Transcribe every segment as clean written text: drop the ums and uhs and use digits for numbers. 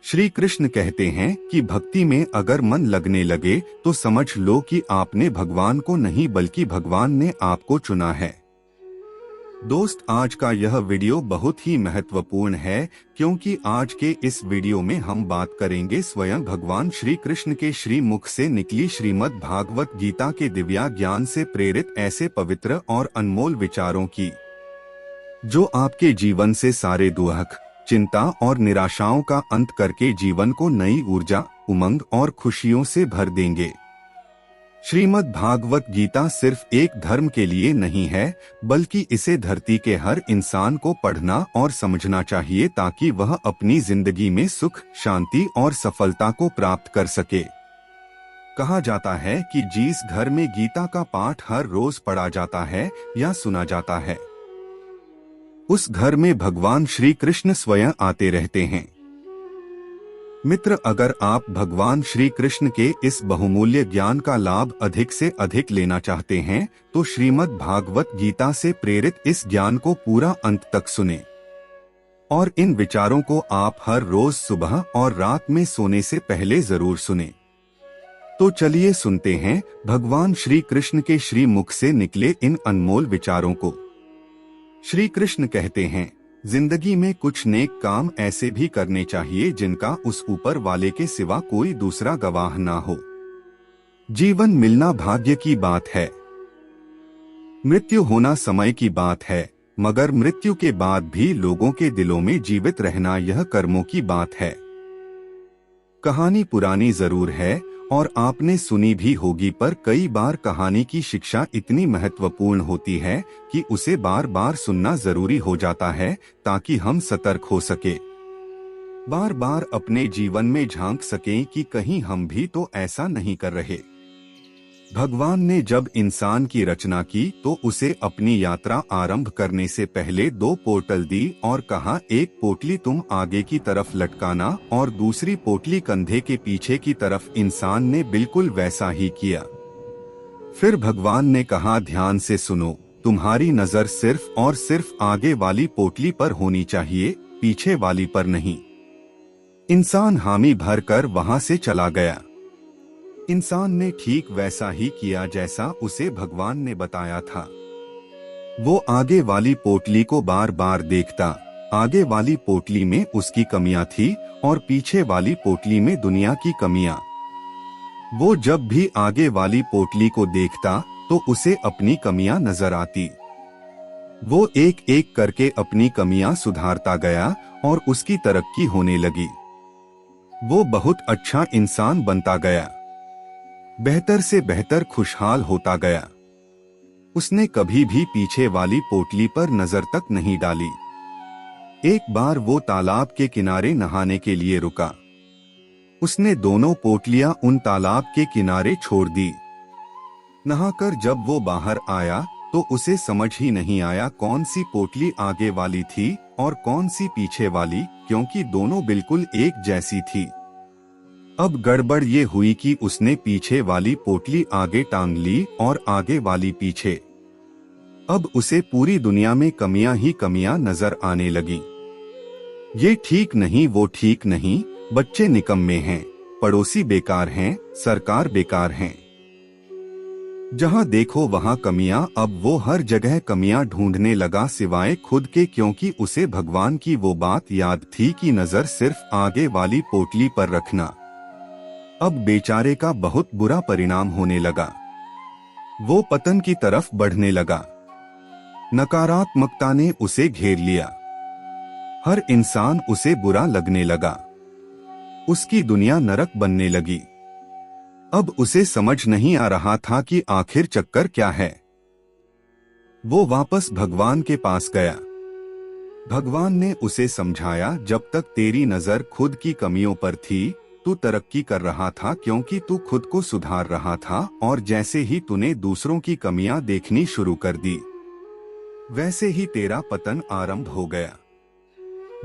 श्री कृष्ण कहते हैं कि भक्ति में अगर मन लगने लगे तो समझ लो कि आपने भगवान को नहीं बल्कि भगवान ने आपको चुना है। दोस्त, आज का यह वीडियो बहुत ही महत्वपूर्ण है क्योंकि आज के इस वीडियो में हम बात करेंगे स्वयं भगवान श्री कृष्ण के श्री मुख से निकली श्रीमद् भागवत गीता के दिव्या ज्ञान से प्रेरित ऐसे पवित्र और अनमोल विचारों की, जो आपके जीवन से सारे दुख, चिंता और निराशाओं का अंत करके जीवन को नई ऊर्जा, उमंग और खुशियों से भर देंगे। श्रीमद् भागवत गीता सिर्फ एक धर्म के लिए नहीं है, बल्कि इसे धरती के हर इंसान को पढ़ना और समझना चाहिए ताकि वह अपनी जिंदगी में सुख, शांति और सफलता को प्राप्त कर सके। कहा जाता है कि जिस घर में गीता का पाठ हर रोज पढ़ा जाता है या सुना जाता है, उस घर में भगवान श्री कृष्ण स्वयं आते रहते हैं। मित्र, अगर आप भगवान श्री कृष्ण के इस बहुमूल्य ज्ञान का लाभ अधिक से अधिक लेना चाहते हैं तो श्रीमद् भागवत गीता से प्रेरित इस ज्ञान को पूरा अंत तक सुने और इन विचारों को आप हर रोज सुबह और रात में सोने से पहले जरूर सुने। तो चलिए सुनते हैं भगवान श्री कृष्ण के श्री मुख से निकले इन अनमोल विचारों को। श्री कृष्ण कहते हैं, जिंदगी में कुछ नेक काम ऐसे भी करने चाहिए जिनका उस ऊपर वाले के सिवा कोई दूसरा गवाह ना हो। जीवन मिलना भाग्य की बात है, मृत्यु होना समय की बात है, मगर मृत्यु के बाद भी लोगों के दिलों में जीवित रहना यह कर्मों की बात है। कहानी पुरानी जरूर है और आपने सुनी भी होगी, पर कई बार कहानी की शिक्षा इतनी महत्वपूर्ण होती है कि उसे बार बार सुनना जरूरी हो जाता है ताकि हम सतर्क हो सके, बार बार अपने जीवन में झांक सकें कि कहीं हम भी तो ऐसा नहीं कर रहे। भगवान ने जब इंसान की रचना की तो उसे अपनी यात्रा आरंभ करने से पहले 2 पोटल दी और कहा, एक पोटली तुम आगे की तरफ लटकाना और दूसरी पोटली कंधे के पीछे की तरफ। इंसान ने बिल्कुल वैसा ही किया। फिर भगवान ने कहा, ध्यान से सुनो, तुम्हारी नजर सिर्फ और सिर्फ आगे वाली पोटली पर होनी चाहिए, पीछे वाली पर नहीं। इंसान हामी भर कर वहां से चला गया। इंसान ने ठीक वैसा ही किया जैसा उसे भगवान ने बताया था। वो आगे वाली पोटली को बार बार देखता। आगे वाली पोटली में उसकी कमियां थी और पीछे वाली पोटली में दुनिया की कमियां। वो जब भी आगे वाली पोटली को देखता तो उसे अपनी कमियां नजर आती। वो एक एक करके अपनी कमियां सुधारता गया और उसकी तरक्की होने लगी। वो बहुत अच्छा इंसान बनता गया, बेहतर से बेहतर खुशहाल होता गया। उसने कभी भी पीछे वाली पोटली पर नजर तक नहीं डाली। एक बार वो तालाब के किनारे नहाने के लिए रुका। उसने दोनों पोटलियां उन तालाब के किनारे छोड़ दी। नहाकर जब वो बाहर आया तो उसे समझ ही नहीं आया कौन सी पोटली आगे वाली थी और कौन सी पीछे वाली, क्योंकि दोनों बिल्कुल एक जैसी थी। अब गड़बड़ ये हुई कि उसने पीछे वाली पोटली आगे टांग ली और आगे वाली पीछे। अब उसे पूरी दुनिया में कमियां ही कमियां नजर आने लगी। ये ठीक नहीं, वो ठीक नहीं, बच्चे निकम्मे हैं, पड़ोसी बेकार हैं, सरकार बेकार हैं। जहां देखो वहां कमियां। अब वो हर जगह कमियां ढूंढने लगा सिवाय खुद के, क्योंकि उसे भगवान की वो बात याद थी कि नजर सिर्फ आगे वाली पोटली पर रखना। अब बेचारे का बहुत बुरा परिणाम होने लगा। वो पतन की तरफ बढ़ने लगा। नकारात्मकता ने उसे घेर लिया। हर इंसान उसे बुरा लगने लगा। उसकी दुनिया नरक बनने लगी। अब उसे समझ नहीं आ रहा था कि आखिर चक्कर क्या है। वो वापस भगवान के पास गया। भगवान ने उसे समझाया, जब तक तेरी नजर खुद की कमियों पर थी तू तरक्की कर रहा था, क्योंकि तू खुद को सुधार रहा था, और जैसे ही तूने दूसरों की कमियां देखनी शुरू कर दी वैसे ही तेरा पतन आरंभ हो गया।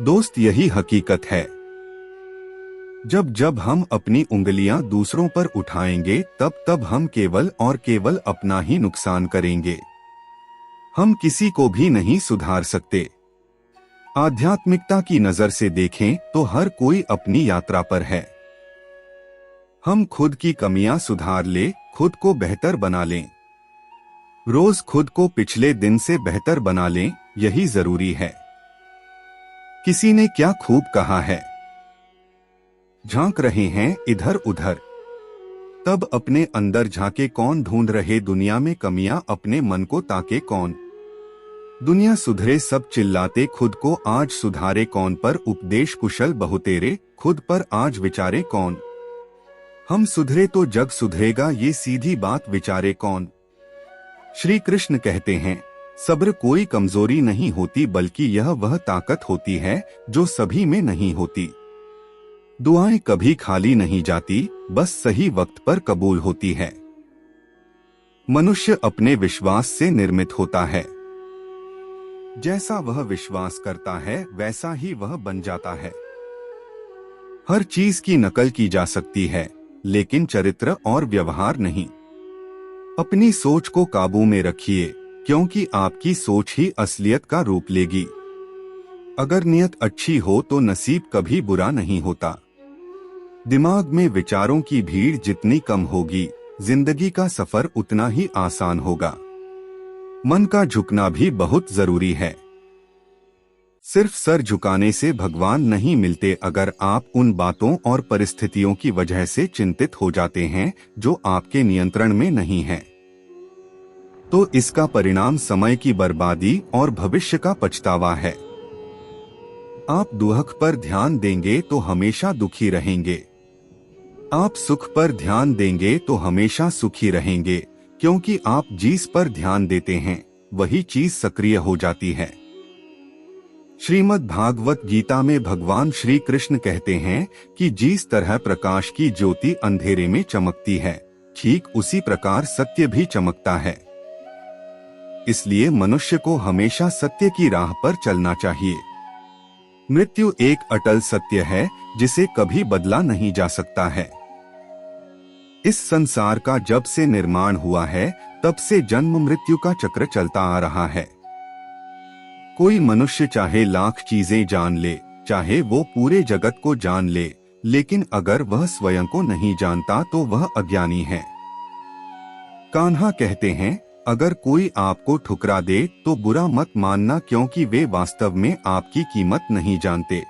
दोस्त, यही हकीकत है। जब जब हम अपनी उंगलियां दूसरों पर उठाएंगे तब तब हम केवल और केवल अपना ही नुकसान करेंगे। हम किसी को भी नहीं सुधार सकते। आध्यात्मिकता की नजर से देखें तो हर कोई अपनी यात्रा पर है। हम खुद की कमियां सुधार ले, खुद को बेहतर बना लें। रोज खुद को पिछले दिन से बेहतर बना लें, यही जरूरी है। किसी ने क्या खूब कहा है, झांक रहे हैं इधर उधर, तब अपने अंदर झांके कौन। ढूंढ रहे दुनिया में कमियां, अपने मन को ताके कौन। दुनिया सुधरे सब चिल्लाते, खुद को आज सुधारे कौन। पर उपदेश कुशल बहुतेरे, खुद पर आज विचारे कौन। हम सुधरे तो जग सुधरेगा, ये सीधी बात विचारे कौन। श्री कृष्ण कहते हैं, सब्र कोई कमजोरी नहीं होती, बल्कि यह वह ताकत होती है जो सभी में नहीं होती। दुआएं कभी खाली नहीं जाती, बस सही वक्त पर कबूल होती है। मनुष्य अपने विश्वास से निर्मित होता है। जैसा वह विश्वास करता है वैसा ही वह बन जाता है। हर चीज की नकल की जा सकती है, लेकिन चरित्र और व्यवहार नहीं। अपनी सोच को काबू में रखिए, क्योंकि आपकी सोच ही असलियत का रूप लेगी। अगर नियत अच्छी हो तो नसीब कभी बुरा नहीं होता। दिमाग में विचारों की भीड़ जितनी कम होगी, जिंदगी का सफर उतना ही आसान होगा। मन का झुकना भी बहुत जरूरी है। सिर्फ सर झुकाने से भगवान नहीं मिलते। अगर आप उन बातों और परिस्थितियों की वजह से चिंतित हो जाते हैं जो आपके नियंत्रण में नहीं है, तो इसका परिणाम समय की बर्बादी और भविष्य का पछतावा है। आप दुख पर ध्यान देंगे तो हमेशा दुखी रहेंगे। आप सुख पर ध्यान देंगे तो हमेशा सुखी रहेंगे, क्योंकि आप जिस पर ध्यान देते हैं वही चीज सक्रिय हो जाती है। श्रीमद् भागवत गीता में भगवान श्री कृष्ण कहते हैं कि जिस तरह प्रकाश की ज्योति अंधेरे में चमकती है, ठीक उसी प्रकार सत्य भी चमकता है। इसलिए मनुष्य को हमेशा सत्य की राह पर चलना चाहिए। मृत्यु एक अटल सत्य है जिसे कभी बदला नहीं जा सकता है। इस संसार का जब से निर्माण हुआ है तब से जन्म मृत्यु का चक्र चलता आ रहा है। कोई मनुष्य चाहे लाख चीजें जान ले, चाहे वो पूरे जगत को जान ले, लेकिन अगर वह स्वयं को नहीं जानता तो वह अज्ञानी है। कान्हा कहते हैं, अगर कोई आपको ठुकरा दे तो बुरा मत मानना, क्योंकि वे वास्तव में आपकी कीमत नहीं जानते।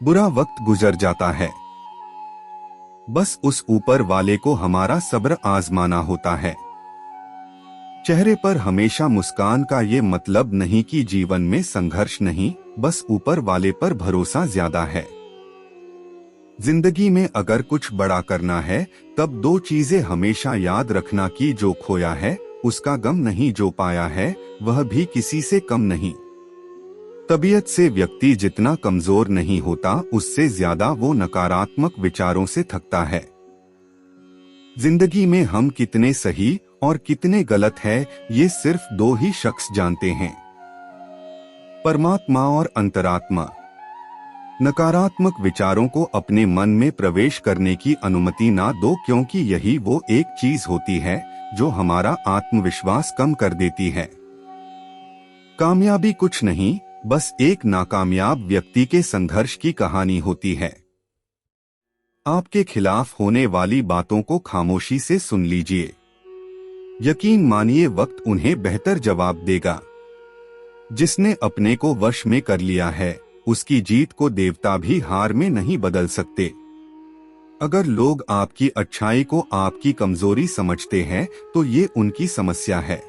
बुरा वक्त गुजर जाता है, बस उस ऊपर वाले को हमारा सब्र आजमाना होता है। चेहरे पर हमेशा मुस्कान का ये मतलब नहीं कि जीवन में संघर्ष नहीं, बस ऊपर वाले पर भरोसा ज्यादा है। जिंदगी में अगर कुछ बड़ा करना है तब दो चीजें हमेशा याद रखना कि जो खोया है उसका गम नहीं, जो पाया है वह भी किसी से कम नहीं। तबीयत से व्यक्ति जितना कमजोर नहीं होता, उससे ज्यादा वो नकारात्मक विचारों से थकता है। जिंदगी में हम कितने सही और कितने गलत है, ये सिर्फ दो ही शख्स जानते हैं, परमात्मा और अंतरात्मा। नकारात्मक विचारों को अपने मन में प्रवेश करने की अनुमति ना दो, क्योंकि यही वो एक चीज होती है जो हमारा आत्मविश्वास कम कर देती है। कामयाबी कुछ नहीं, बस एक नाकामयाब व्यक्ति के संघर्ष की कहानी होती है। आपके खिलाफ होने वाली बातों को खामोशी से सुन लीजिए। यकीन मानिए वक्त उन्हें बेहतर जवाब देगा। जिसने अपने को वश में कर लिया है, उसकी जीत को देवता भी हार में नहीं बदल सकते। अगर लोग आपकी अच्छाई को आपकी कमजोरी समझते हैं तो ये उनकी समस्या है।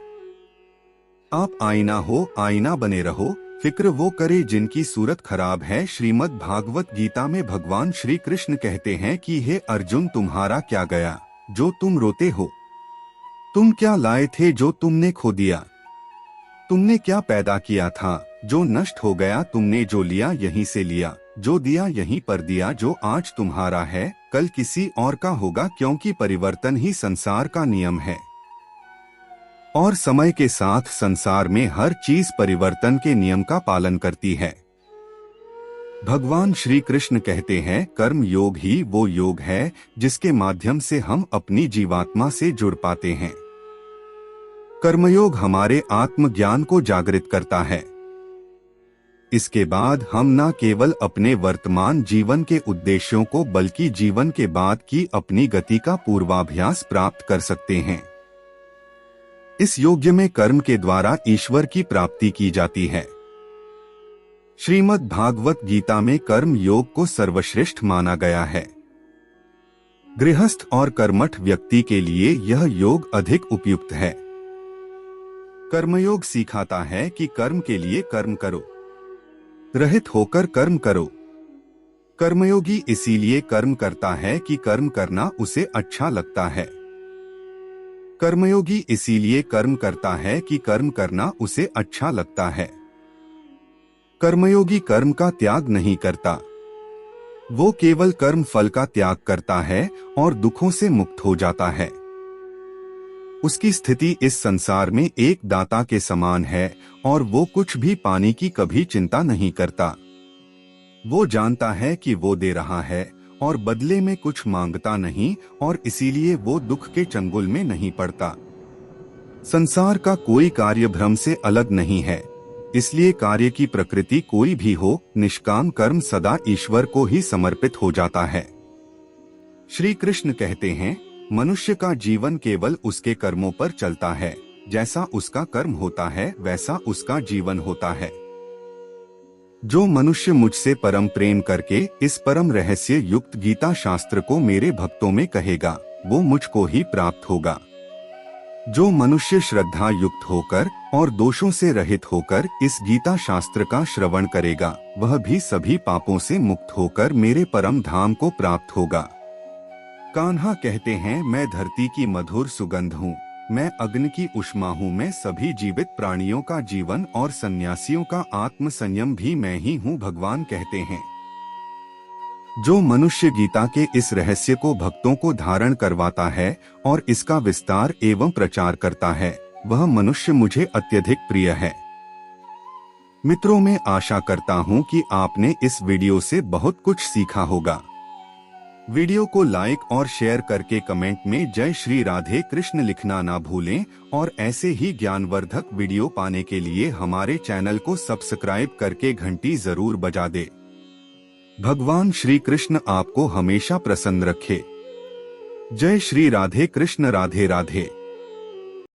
आप आईना हो, आईना बने रहो। फिक्र वो करे जिनकी सूरत खराब है। श्रीमद् भागवत गीता में भगवान श्री कृष्ण कहते हैं कि हे अर्जुन, तुम्हारा क्या गया जो तुम रोते हो? तुम क्या लाए थे जो तुमने खो दिया? तुमने क्या पैदा किया था जो नष्ट हो गया? तुमने जो लिया यहीं से लिया, जो दिया यहीं पर दिया। जो आज तुम्हारा है कल किसी और का होगा, क्योंकि परिवर्तन ही संसार का नियम है। और समय के साथ संसार में हर चीज परिवर्तन के नियम का पालन करती है। भगवान श्री कृष्ण कहते हैं, कर्म योग ही वो योग है जिसके माध्यम से हम अपनी जीवात्मा से जुड़ पाते हैं। कर्मयोग हमारे आत्मज्ञान को जागृत करता है। इसके बाद हम न केवल अपने वर्तमान जीवन के उद्देश्यों को बल्कि जीवन के बाद की अपनी गति का पूर्वाभ्यास प्राप्त कर सकते हैं। इस योग्य में कर्म के द्वारा ईश्वर की प्राप्ति की जाती है। श्रीमद् भागवत गीता में कर्म योग को सर्वश्रेष्ठ माना गया है। गृहस्थ और कर्मठ व्यक्ति के लिए यह योग अधिक उपयुक्त है। कर्मयोग सिखाता है कि कर्म के लिए कर्म करो, रहित होकर कर्म करो। कर्मयोगी इसीलिए कर्म करता है कि कर्म करना उसे अच्छा लगता है। कर्मयोगी इसीलिए कर्म करता है कि कर्म करना उसे अच्छा लगता है। कर्मयोगी कर्म का त्याग नहीं करता, वो केवल कर्म फल का त्याग करता है और दुखों से मुक्त हो जाता है। उसकी स्थिति इस संसार में एक दाता के समान है और वो कुछ भी पाने की कभी चिंता नहीं करता। वो जानता है कि वो दे रहा है और बदले में कुछ मांगता नहीं और इसीलिए वो दुख के चंगुल में नहीं पड़ता। संसार का कोई कार्य भ्रम से अलग नहीं है, इसलिए कार्य की प्रकृति कोई भी हो, निष्काम कर्म सदा ईश्वर को ही समर्पित हो जाता है। श्री कृष्ण कहते हैं, मनुष्य का जीवन केवल उसके कर्मों पर चलता है। जैसा उसका कर्म होता है वैसा उसका जीवन होता है। जो मनुष्य मुझसे परम प्रेम करके इस परम रहस्य युक्त गीता शास्त्र को मेरे भक्तों में कहेगा, वो मुझको ही प्राप्त होगा। जो मनुष्य श्रद्धा युक्त होकर और दोषों से रहित होकर इस गीता शास्त्र का श्रवण करेगा, वह भी सभी पापों से मुक्त होकर मेरे परम धाम को प्राप्त होगा। कान्हा कहते हैं, मैं धरती की मधुर सुगंध हूँ, मैं अग्नि की उष्मा हूँ, मैं सभी जीवित प्राणियों का जीवन और सन्यासियों का आत्म संयम भी मैं ही हूँ, भगवान कहते हैं। जो मनुष्य गीता के इस रहस्य को भक्तों को धारण करवाता है और इसका विस्तार एवं प्रचार करता है, वह मनुष्य मुझे अत्यधिक प्रिय है। मित्रों, मैं आशा करता हूँ कि आपने इस वीडियो से बहुत कुछ सीखा होगा। वीडियो को लाइक और शेयर करके कमेंट में जय श्री राधे कृष्ण लिखना ना भूलें और ऐसे ही ज्ञानवर्धक वीडियो पाने के लिए हमारे चैनल को सब्सक्राइब करके घंटी जरूर बजा दे। भगवान श्री कृष्ण आपको हमेशा प्रसन्न रखे। जय श्री राधे कृष्ण। राधे राधे।